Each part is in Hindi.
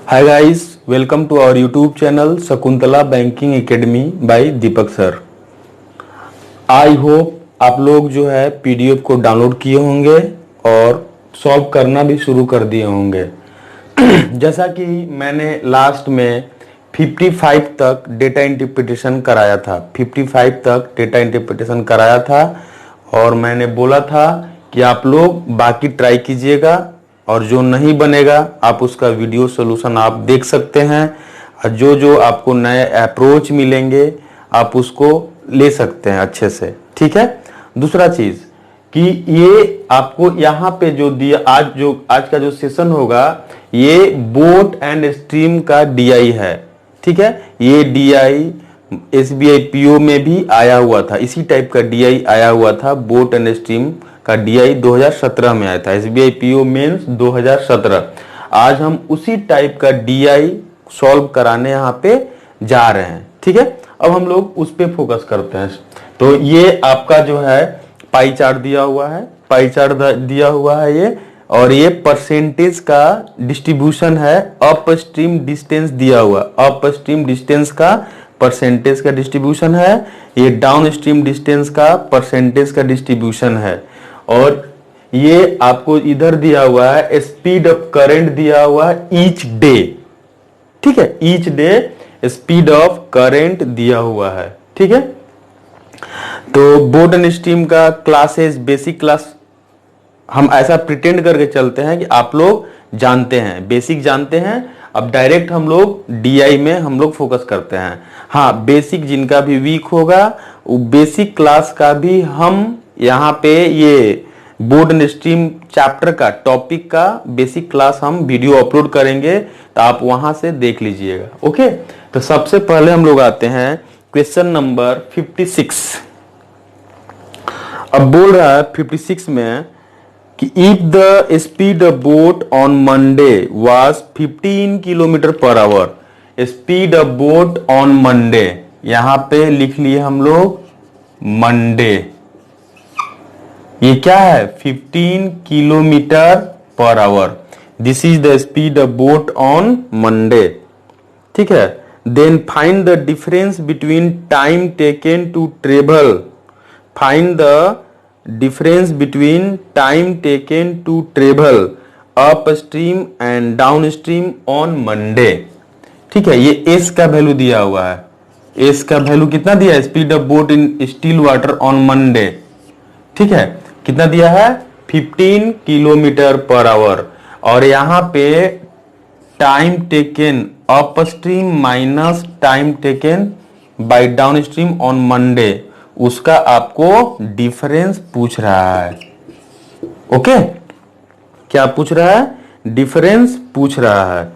Hi guys, welcome to our YouTube channel Shakuntala banking academy बाय दीपक सर। आई होप आप लोग जो है पीडीएफ को डाउनलोड किए होंगे और सॉल्व करना भी शुरू कर दिए होंगे। जैसा कि मैंने लास्ट में 55 तक डेटा इंटरप्रिटेशन कराया था, 55 तक डेटा इंटरप्रिटेशन कराया था और मैंने बोला था कि आप लोग बाकी ट्राई कीजिएगा और जो नहीं बनेगा आप उसका वीडियो सोल्यूशन आप देख सकते हैं और जो जो आपको नए अप्रोच मिलेंगे आप उसको ले सकते हैं अच्छे से। ठीक है। दूसरा चीज कि ये आपको यहाँ पे जो दिया आज का जो सेशन होगा ये बोट एंड स्ट्रीम का डीआई है। ठीक है। ये डीआई एसबीआई पीओ में भी आया हुआ था, इसी टाइप का डीआई आया हुआ था। बोट एंड स्ट्रीम का डीआई 2017 में आया था, एसबीआई पीओ मेंस 2017। आज हम उसी टाइप का डीआई सॉल्व कराने यहाँ पे जा रहे हैं। ठीक है। अब हम लोग उस पे फोकस करते हैं। तो ये आपका जो है पाई चार्ट दिया हुआ है, पाई चार्ट दिया हुआ है ये, और ये परसेंटेज का डिस्ट्रीब्यूशन है। अप स्ट्रीम डिस्टेंस दिया हुआ, अप स्ट्रीम डिस्टेंस का परसेंटेज का डिस्ट्रीब्यूशन है। ये डाउन स्ट्रीम डिस्टेंस का परसेंटेज का डिस्ट्रीब्यूशन है। और ये आपको इधर दिया हुआ है स्पीड ऑफ करंट दिया हुआ है ईच डे। ठीक है। Each day speed of current दिया हुआ है। ठीक है। तो बोट एंड स्ट्रीम का क्लासेस बेसिक क्लास हम ऐसा प्रिटेंड करके चलते हैं कि आप लोग जानते हैं, बेसिक जानते हैं। अब डायरेक्ट हम लोग डीआई में हम लोग फोकस करते हैं। हाँ, बेसिक जिनका भी वीक होगा वो बेसिक क्लास का भी हम यहाँ पे ये बोट एंड स्ट्रीम चैप्टर का टॉपिक का बेसिक क्लास हम वीडियो अपलोड करेंगे, तो आप वहां से देख लीजिएगा। ओके। तो सबसे पहले हम लोग आते हैं क्वेश्चन नंबर 56। अब बोल रहा है 56 में कि if the speed of boat on Monday was 15 kilometre per our, speed of boat on Monday, यहां पे लिख लिए हम लोग मंडे। ये क्या है? 15 kilometre per hour. This is the speed of boat on Monday. ठीक है। Then find the difference between time taken to travel, find the difference between time taken to travel upstream and downstream on Monday। ठीक है। ये एस का वैल्यू दिया हुआ है। एस का वैल्यू कितना दिया है? Speed of boat in still water on Monday. ठीक है। कितना दिया है? 15 किलोमीटर पर आवर। और यहां पे time taken upstream minus time taken bye downstream on Monday, उसका आपको डिफरेंस पूछ रहा है। ओके। क्या पूछ रहा है? डिफरेंस पूछ रहा है।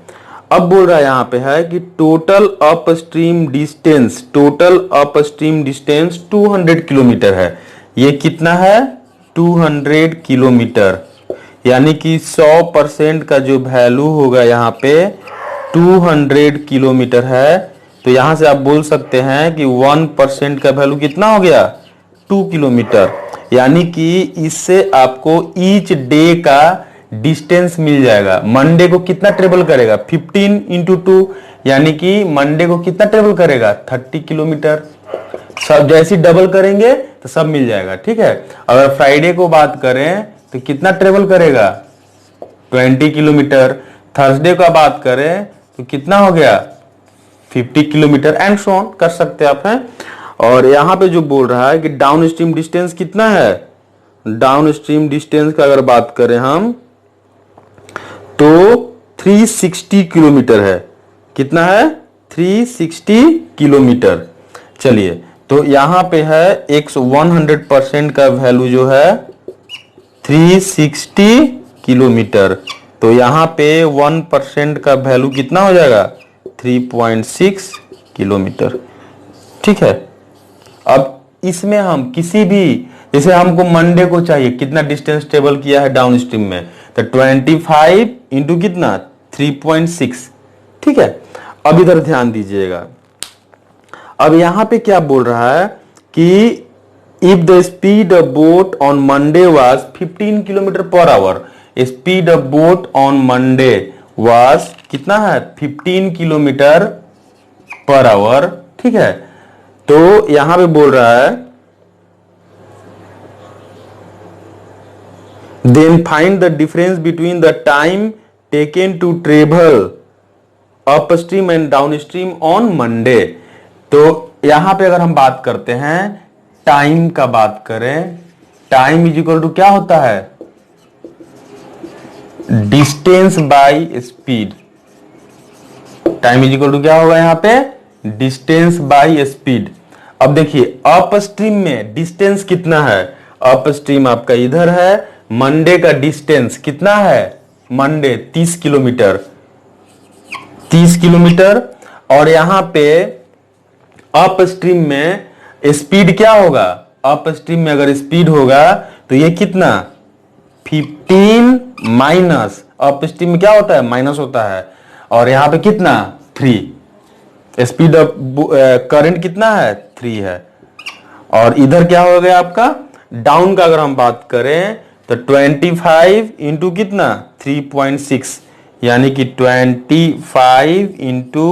अब बोल रहा है यहां पे है कि total upstream distance, total upstream distance 200 kilometre है। ये कितना है? 200 किलोमीटर। यानी कि 100% का जो वैल्यू होगा यहां पे 200 किलोमीटर है। तो यहां से आप बोल सकते हैं कि 1% का वैल्यू कितना हो गया? 2 किलोमीटर। यानी कि इससे आपको ईच डे का डिस्टेंस मिल जाएगा। मंडे को कितना ट्रेवल करेगा? 15 इंटू 2, यानी कि मंडे को कितना ट्रेवल करेगा? 30 किलोमीटर। सब जैसे डबल करेंगे तो सब मिल जाएगा। ठीक है। अगर फ्राइडे को बात करें तो कितना ट्रेवल करेगा? 20 किलोमीटर। थर्सडे का बात करें तो कितना हो गया? 50 किलोमीटर एंड सो ऑन कर सकते आप हैं। और यहां पे जो बोल रहा है कि डाउन स्ट्रीम डिस्टेंस कितना है? डाउन स्ट्रीम डिस्टेंस का अगर बात करें हम तो 360 किलोमीटर है। कितना है? 360 किलोमीटर। चलिए, तो यहां पे है 100% का वैल्यू जो है 360 किलोमीटर। तो यहां पे 1% का वैल्यू कितना हो जाएगा? 3.6 किलोमीटर। ठीक है। अब इसमें हम किसी भी, जैसे हमको मंडे को चाहिए कितना डिस्टेंस ट्रेवल किया है डाउन स्ट्रीम में, तो 25 इंटू कितना? 3.6। ठीक है। अब इधर ध्यान दीजिएगा। अब यहां पे क्या बोल रहा है कि if the speed of boat on Monday was 15 kilometre per our, speed of boat on Monday was कितना है 15 किलोमीटर पर आवर। ठीक है, तो यहां पे बोल रहा है then find the difference between the time taken to travel upstream and downstream on Monday. तो यहां पे अगर हम बात करते हैं टाइम का बात करें, टाइम इज इक्वल टू क्या होता है distance by speed. Time is equal to क्या होगा यहां पे डिस्टेंस बाय स्पीड। अब देखिए अप स्ट्रीम में डिस्टेंस कितना है, अप स्ट्रीम आपका इधर है, मंडे का डिस्टेंस कितना है, मंडे 30 किलोमीटर, 30 किलोमीटर। और यहां पे अप स्ट्रीम में स्पीड क्या होगा, अप स्ट्रीम में अगर स्पीड होगा तो ये कितना 15 माइनस, अप स्ट्रीम में क्या होता है माइनस होता है, और यहां पे कितना 3, स्पीड ऑफ करंट कितना है 3 है। और इधर क्या हो गया आपका डाउन का अगर हम बात करें तो 25 इंटू कितना 3.6, यानी कि 25 इंटू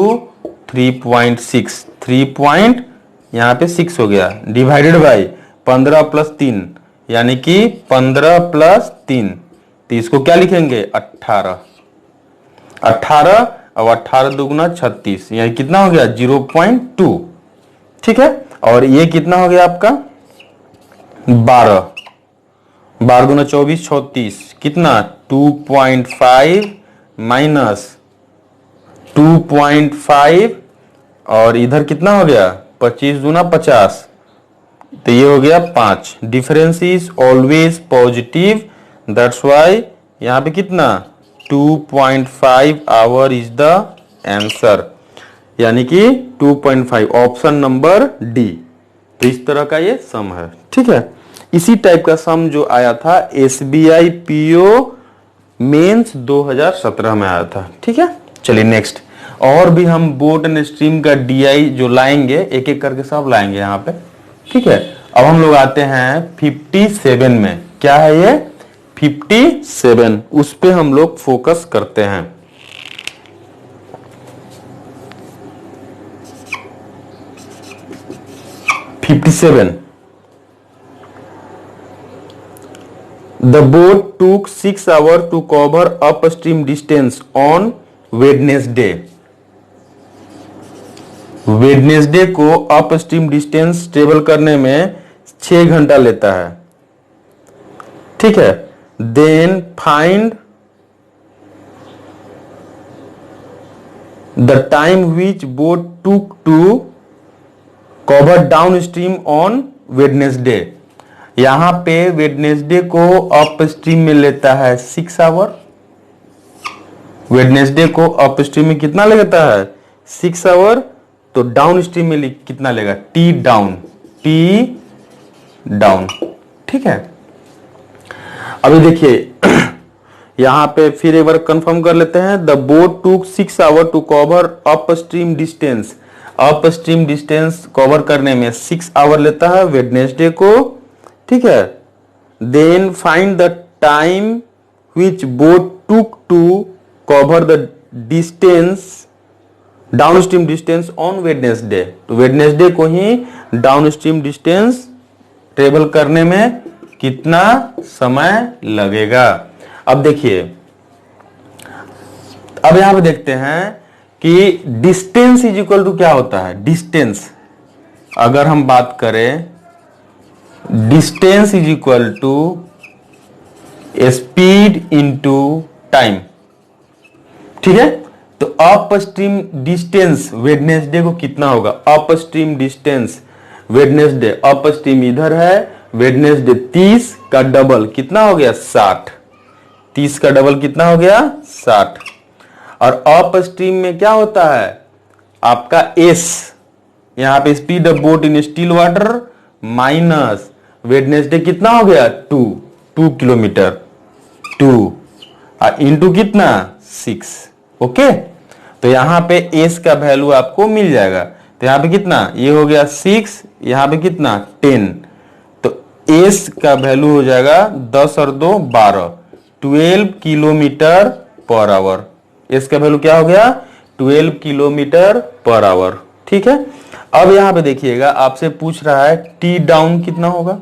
3.6, 3 यहां पे 6 हो गया, डिवाइडेड बाई 15 प्लस 3, यानी कि 15 प्लस 3, तो इसको क्या लिखेंगे 18, 18 और 18 दुगुना 36, यानी कितना हो गया 0.2। ठीक है, और ये कितना हो गया आपका 12, 12 गुना 24 36, कितना 2.5 माइनस 2.5, और इधर कितना हो गया 25 दूना 50, तो ये हो गया 5। Difference is always positive, that's why यहां पे कितना 2.5 आवर इज द आंसर, यानी कि 2.5 ऑप्शन नंबर डी। तो इस तरह का ये सम है। ठीक है, इसी टाइप का सम जो आया था एसबीआई पीओ मेंस 2017 में आया था। ठीक है, चलिए नेक्स्ट, और भी हम बोट एंड स्ट्रीम का डीआई जो लाएंगे एक एक करके सब लाएंगे यहाँ पे। ठीक है, अब हम लोग आते हैं 57 में, क्या है ये 57, उस पे हम लोग फोकस करते हैं। The boat took 6 hours to cover upstream distance on Wednesday. Wednesday को अपस्ट्रीम डिस्टेंस ट्रेवल करने में 6 घंटा लेता है। ठीक है, then find the time which boat took to cover downstream on Wednesday. यहां पे वेडनेसडे को अपस्ट्रीम में लेता है 6 आवर, वेडनेसडे को अपस्ट्रीम में कितना लेता है 6 आवर, तो डाउन स्ट्रीम में कितना लेगा टी डाउन, टी डाउन। ठीक है, अभी देखिए यहां पे फिर एक बार कंफर्म कर लेते हैं। The boat took 6 hour to cover upstream distance, upstream distance cover करने में 6 आवर लेता है वेडनेसडे को। ठीक है, then find the time which boat took to cover the distance downstream distance on Wednesday. तो वेडनेसडे को ही डाउन स्ट्रीम डिस्टेंस ट्रेवल करने में कितना समय लगेगा। अब देखिए, अब यहां पे देखते हैं कि डिस्टेंस इज इक्वल टू क्या होता है, डिस्टेंस अगर हम बात करें distance is equal to speed into time. ठीक है, तो अप स्ट्रीम डिस्टेंस वेडनेसडे को कितना होगा, up stream distance Wednesday, up stream इधर है, वेडनेसडे 30 का डबल कितना हो गया 60, 30 का डबल कितना हो गया 60। और अप स्ट्रीम में क्या होता है आपका एस, यहां पे speed of boat in still water minus Wednesday कितना हो गया 2 किलोमीटर, 2 इंटू कितना 6। ओके, तो यहां पे एस का वैल्यू आपको मिल जाएगा। तो यहां पे कितना, ये हो गया 6, यहां पे कितना 10, तो एस का वैल्यू हो जाएगा 10 और 2 12, 12 किलोमीटर पर आवर। एस का वैल्यू क्या हो गया 12 किलोमीटर पर आवर। ठीक है, अब यहां पे देखिएगा आपसे पूछ रहा है टी डाउन कितना होगा,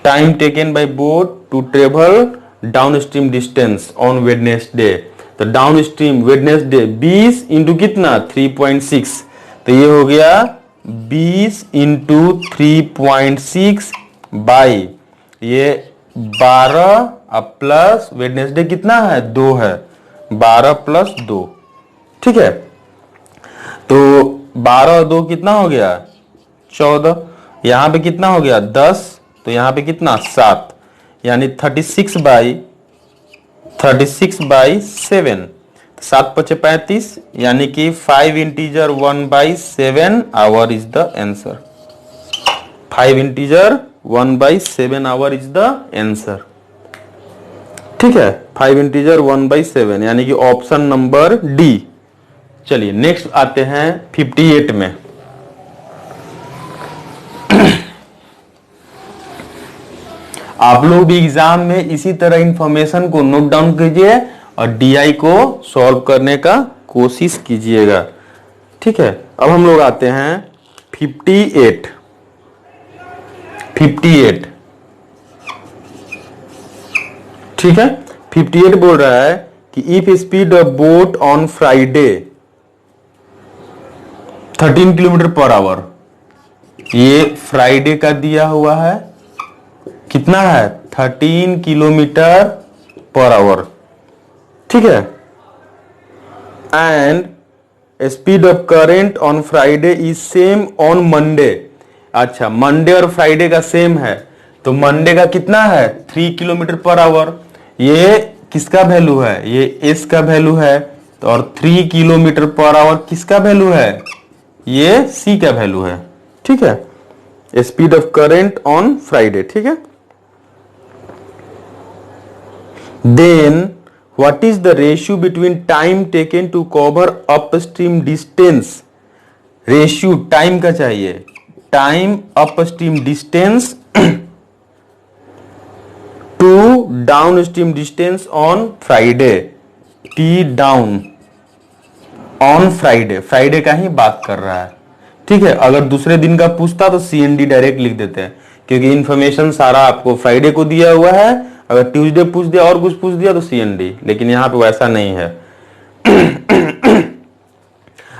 time taken by boat to travel downstream distance on Wednesday. तो डाउन स्ट्रीम वेडनेसडे 20 इंटू कितना 3.6, तो ये हो गया 20 इंटू 3.6 बाई ये 12 अब प्लस वेडनेसडे कितना है 2 है, 12 प्लस 2। ठीक है, तो 12 और 2 कितना हो गया 14, यहां पे कितना हो गया 10, तो यहां पे कितना 7, यानी 36 बाई 7, 7 पचे 35, यानी कि 5 integer 1/7 our is the answer. 5 integer 1/7 our is the answer. ठीक है, 5 इंटीजर 1/7 यानी कि ऑप्शन नंबर डी। चलिए नेक्स्ट आते हैं 58 में। आप लोग भी एग्जाम में इसी तरह इंफॉर्मेशन को नोट डाउन कीजिए और डीआई को सॉल्व करने का कोशिश कीजिएगा। ठीक है, अब हम लोग आते हैं 58। ठीक है, 58 बोल रहा है कि if speed of boat on Friday 13 kilometre per our, ये फ्राइडे का दिया हुआ है, कितना है 13 किलोमीटर पर आवर। ठीक है, and speed of current on Friday is same on Monday. अच्छा, मंडे और फ्राइडे का सेम है, तो मंडे का कितना है 3 किलोमीटर पर आवर। ये किसका वैल्यू है, ये एस का वैल्यू है, तो और 3 किलोमीटर पर आवर किसका वैल्यू है, ये सी का वैल्यू है। ठीक है, speed of current on Friday. ठीक है, then what is the ratio between time taken to cover upstream distance? Ratio time का चाहिए, time upstream distance to downstream distance on Friday. T down on Friday, Friday का ही बात कर रहा है। ठीक है, अगर दूसरे दिन का पूछता तो सीएनडी डायरेक्ट लिख देते हैं, क्योंकि इंफॉर्मेशन सारा आपको फ्राइडे को दिया हुआ है। अगर ट्यूसडे पूछ दिया और कुछ पूछ दिया तो सीएनडी, लेकिन यहां पे वैसा नहीं है।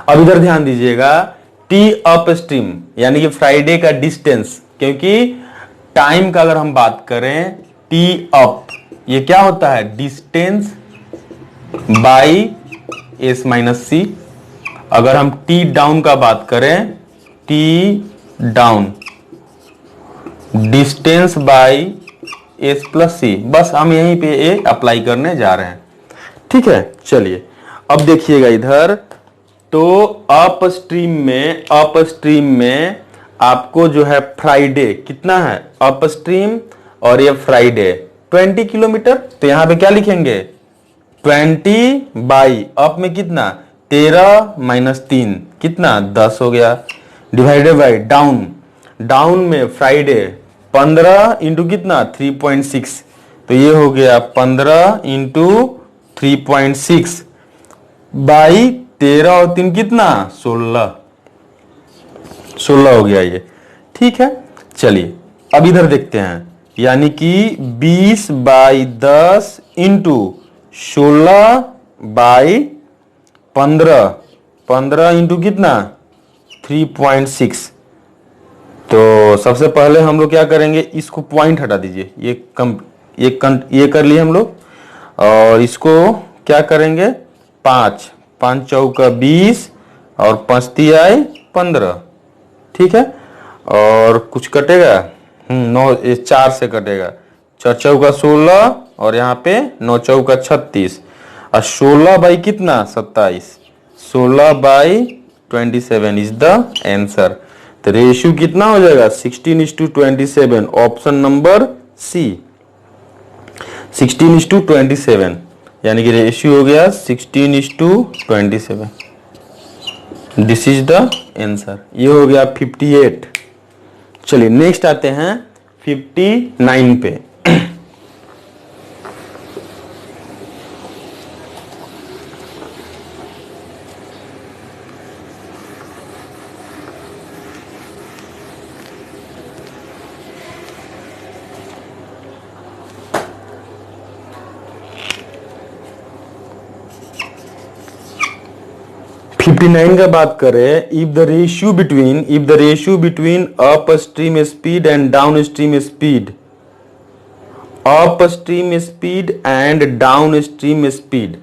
अब इधर ध्यान दीजिएगा, टी अप स्ट्रीम यानी कि फ्राइडे का डिस्टेंस, क्योंकि टाइम का अगर हम बात करें टी अप, ये क्या होता है distance by S minus C. अगर हम टी डाउन का बात करें, T down distance by S plus C, बस हम यहीं पे ए अप्लाई करने जा रहे हैं। ठीक है, चलिए अब देखिएगा इधर, तो अपस्ट्रीम में आपको जो है फ्राइडे कितना है अपस्ट्रीम, और ये फ्राइडे 20 किलोमीटर, तो यहां पे क्या लिखेंगे 20 बाई अप में कितना 13 माइनस 3 कितना 10 हो गया, डिवाइडेड बाई डाउन, डाउन में फ्राइडे 15 इंटू कितना 3.6, तो ये हो गया 15 इंटू 3.6 बाई 13 और 3 कितना 16 हो गया ये। ठीक है, चलिए अब इधर देखते हैं, यानी कि 20 बाई 10 इंटू 16 बाई 15 इंटू कितना 3.6। तो सबसे पहले हम लोग क्या करेंगे, इसको पॉइंट हटा दीजिए, ये कर लिए हम लोग, और इसको क्या करेंगे 5 चौका 20 और 5 तिहाई 15। ठीक है, और कुछ कटेगा 9, 4 से कटेगा, 4 चौका 16 और यहाँ पे 9 चौका 36, और 16 बाई कितना 27, 16 बाई 27 इज द आंसर। तो रेशियो कितना हो जाएगा 16:27, ऑप्शन नंबर सी 16:27, यानी कि रेशियो हो गया 16:27। This is the answer. ये हो गया 58। चलिए नेक्स्ट आते हैं 59 पे। 59 का बात करें, if the ratio between up stream speed and down stream speed, up stream speed and down stream speed,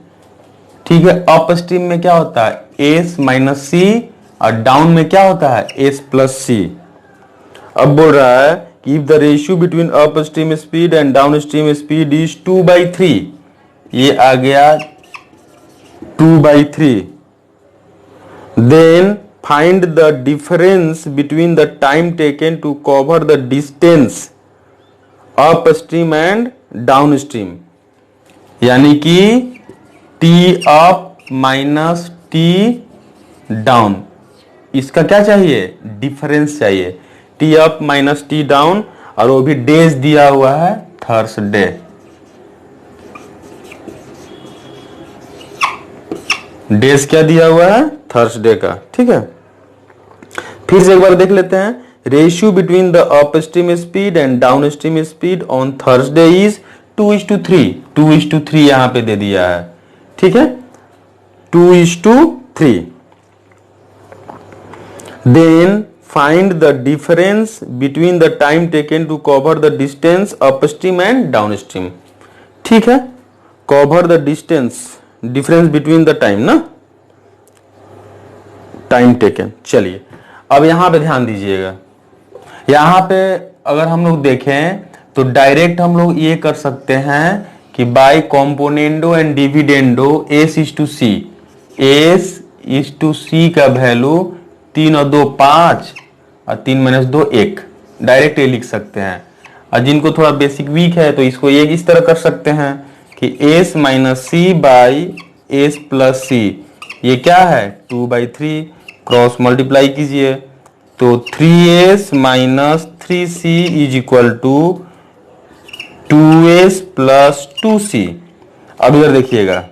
ठीक है। अप स्ट्रीम में क्या होता है, एस माइनस सी, और डाउन में क्या होता है, एस प्लस सी। अब बोल रहा है कि if the ratio between up stream speed and down stream speed is 2/3, ये आ गया 2/3, then find the difference between the time taken to cover the distance upstream and downstream, यानी कि T up minus T down, इसका क्या चाहिए, डिफरेंस चाहिए, T up minus T down, और वो भी डेज दिया हुआ है थर्सडे। डेज क्या दिया हुआ है, थर्सडे का, ठीक है। फिर से एक बार देख लेते हैं, ratio between the up stream speed and down stream speed on Thursday is 2:3, 2:3 यहां पे दे दिया है, ठीक है, 2:3। Then find the difference between the time taken to cover the distance upstream and downstream, ठीक है। Cover the distance, difference between the time ना, टाइम टेकन। चलिए अब यहां पे ध्यान दीजिएगा, यहां पे अगर हम लोग देखें तो डायरेक्ट हम लोग ये कर सकते हैं कि by componendo and dividendo S is to C, S is to C का वैल्यू 3 और 2 5 और 3 - 2 1, डायरेक्ट ये लिख सकते हैं। और जिनको थोड़ा बेसिक वीक है तो इसको ये इस तरह कर सकते हैं कि S minus C by S plus C, ये क्या है 2/3, क्रॉस मल्टीप्लाई कीजिए तो 3s minus 3c is equal to 2s plus 2c। अब इधर देखिएगा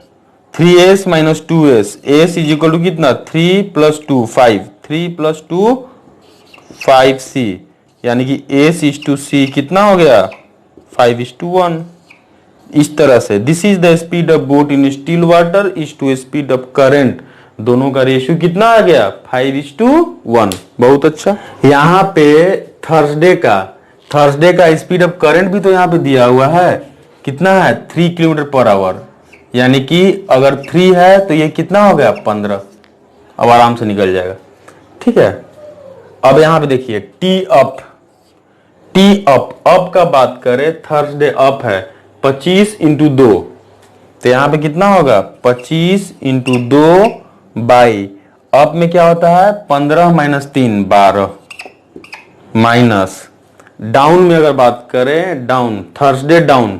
3s minus 2s, s is equal to कितना 3 + 2 5, 3 + 2 5c, यानी कि s इज टू c कितना हो गया 5:1। इस तरह से this is the speed of boat in still water is to speed of current, दोनों का रेशियो कितना आ गया 5:1। बहुत अच्छा। यहाँ पे थर्सडे का स्पीड ऑफ करंट भी तो यहाँ पे दिया हुआ है, कितना है 3 km/h, यानी कि अगर 3 है तो ये कितना हो गया 15, अब आराम से निकल जाएगा, ठीक है। अब यहाँ पे देखिए टी अप का बात करें, थर्सडे अप है 25 × 2, तो यहाँ पे कितना होगा 25 × 2 बाई, अप में क्या होता है 15 - 3 12, माइनस डाउन में अगर बात करें, डाउन थर्सडे डाउन,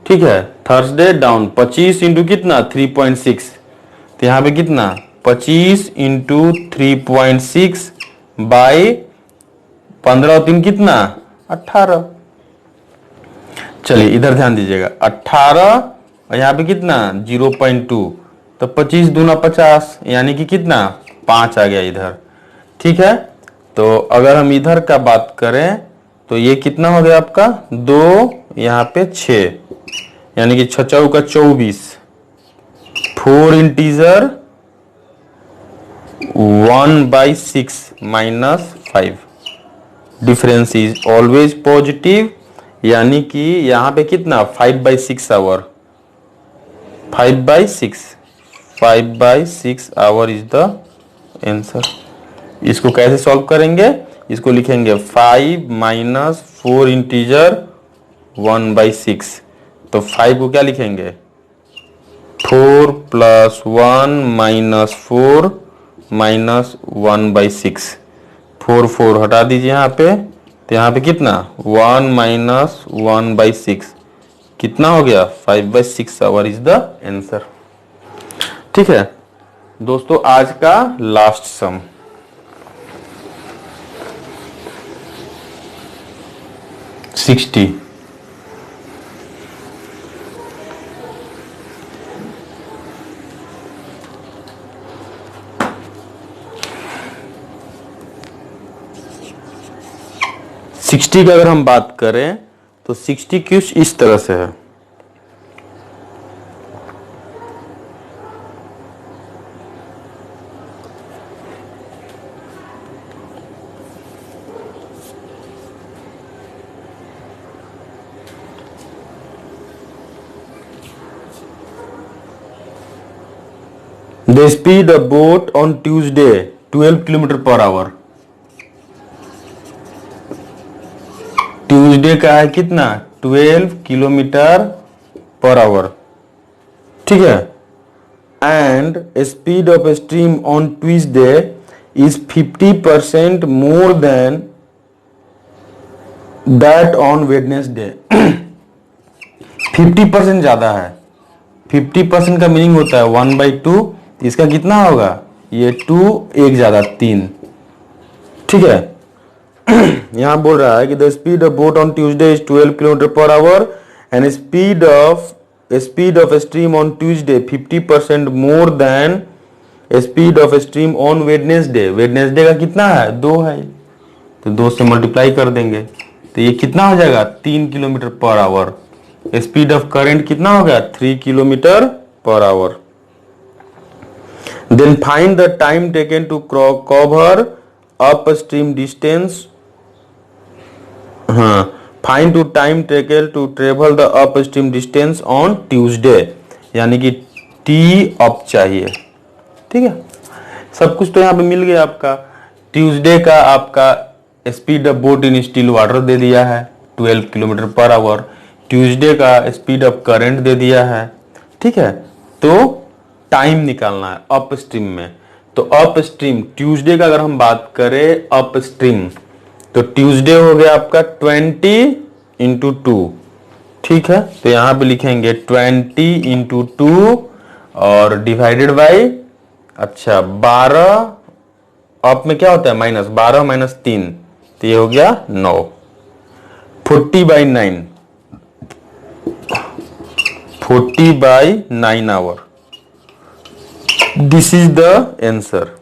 ठीक है, थर्सडे डाउन 25 × कितना 3.6, तो यहाँ पे कितना 25 × 3.6 बाई 15 और 3 कितना 18। चलिए इधर ध्यान दीजिएगा 18 और यहाँ पे कितना 0.2, तो 25 दूना 50, यानी कि कितना 5 आ गया इधर, ठीक है। तो अगर हम इधर का बात करें तो ये कितना हो गया आपका 2, यहाँ पे 6, यानी कि 6 चौका 24, 4 integer 1/6 - 5, difference is always positive, यानी कि यहाँ पे कितना 5/6 hour, 5/6 hour is the answer. इसको कैसे सॉल्व करेंगे, इसको लिखेंगे 5 - 4 इंटीजर 1/6, तो 5 को क्या लिखेंगे 4 + 1 - 4 - 1/6, 4 4 हटा दीजिए यहाँ पे, तो यहाँ पे कितना 1 - 1/6 कितना हो गया 5/6 आवर इज द आंसर, ठीक है। दोस्तों आज का लास्ट सम, $60, की अगर हम बात करें तो 60 कुछ इस तरह से है, the speed of boat on Tuesday 12 kilometre per hour. Tuesday का है कितना? 12 किलोमीटर पर आवर, ठीक है। And speed of stream on Tuesday is 50% more than that on Wednesday. 50% ज्यादा है। 50% का मीनिंग होता है 1/2। इसका कितना होगा? ये 2 एक ज्यादा 3, ठीक है। यहां बोल रहा है कि the speed of boat on Tuesday is 12 kilometre per our and speed of stream on Tuesday 50% more than speed of stream on Wednesday. Wednesday का कितना है? 2 है, तो 2 से मल्टीप्लाई कर देंगे तो ये कितना हो जाएगा? 3 kilometre per our. Speed of current कितना हो गया? 3 kilometre per hour. Then find the time taken to cover upstream distance. हाँ, find to time taken to travel the upstream distance on Tuesday, यानी कि टी अप चाहिए, ठीक है। सब कुछ तो यहाँ पे मिल गया आपका। ट्यूसडे का आपका speed of boat in still water दे दिया है 12 किलोमीटर पर आवर। ट्यूसडे का स्पीड ऑफ करंट दे दिया है, ठीक है। तो टाइम निकालना है अप स्ट्रीम में। तो अप स्ट्रीम ट्यूसडे का अगर हम बात करें अप स्ट्रीम, तो ट्यूसडे हो गया आपका 20 × 2, ठीक है। तो यहां पे लिखेंगे 20 × 2 और डिवाइडेड बाई, अच्छा 12, अप में क्या होता है? माइनस, 12 - 3, तो ये हो गया 9। 40/9, 40/9 hour. This is the answer.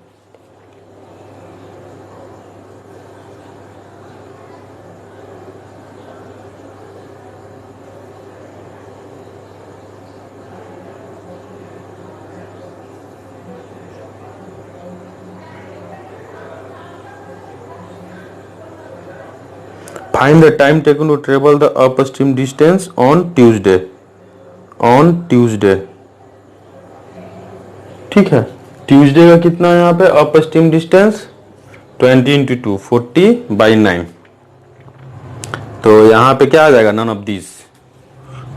Find the time taken to travel the upstream distance on Tuesday. On Tuesday, ठीक है। ट्यूसडे का कितना है यहाँ पे अपस्ट्रीम डिस्टेंस? 20 × 2, 40/9। तो यहाँ पे क्या आ जाएगा? None of this,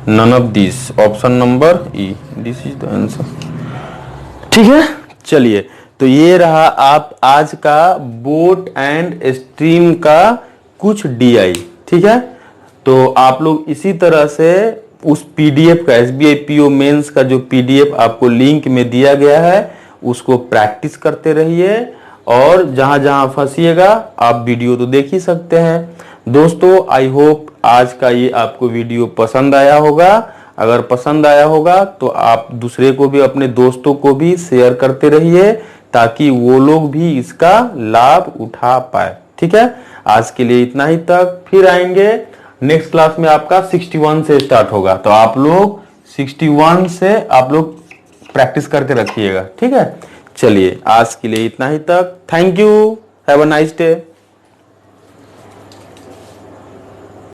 none of this, option number E, this is the answer, ठीक है। चलिए, तो ये रहा आप आज का बोट एंड स्ट्रीम का कुछ DI, ठीक है। तो आप लोग इसी तरह से उस PDF का, SBI PO मेंस का जो PDF आपको लिंक में दिया गया है उसको प्रैक्टिस करते रहिए, और जहां जहां फंसिएगा आप वीडियो तो देख ही सकते हैं। दोस्तों, आई होप आज का ये आपको वीडियो पसंद आया होगा। अगर पसंद आया होगा तो आप दूसरे को भी, अपने दोस्तों को भी शेयर करते रहिए ताकि वो लोग भी इसका लाभ उठा पाए, ठीक है। आज के लिए इतना ही तक, फिर आएंगे नेक्स्ट क्लास में आपका 61 से स्टार्ट होगा, तो आप लोग 61 से आप लोग प्रैक्टिस करके रखिएगा, ठीक है। चलिए, आज के लिए इतना ही तक। Thank you, have a nice day.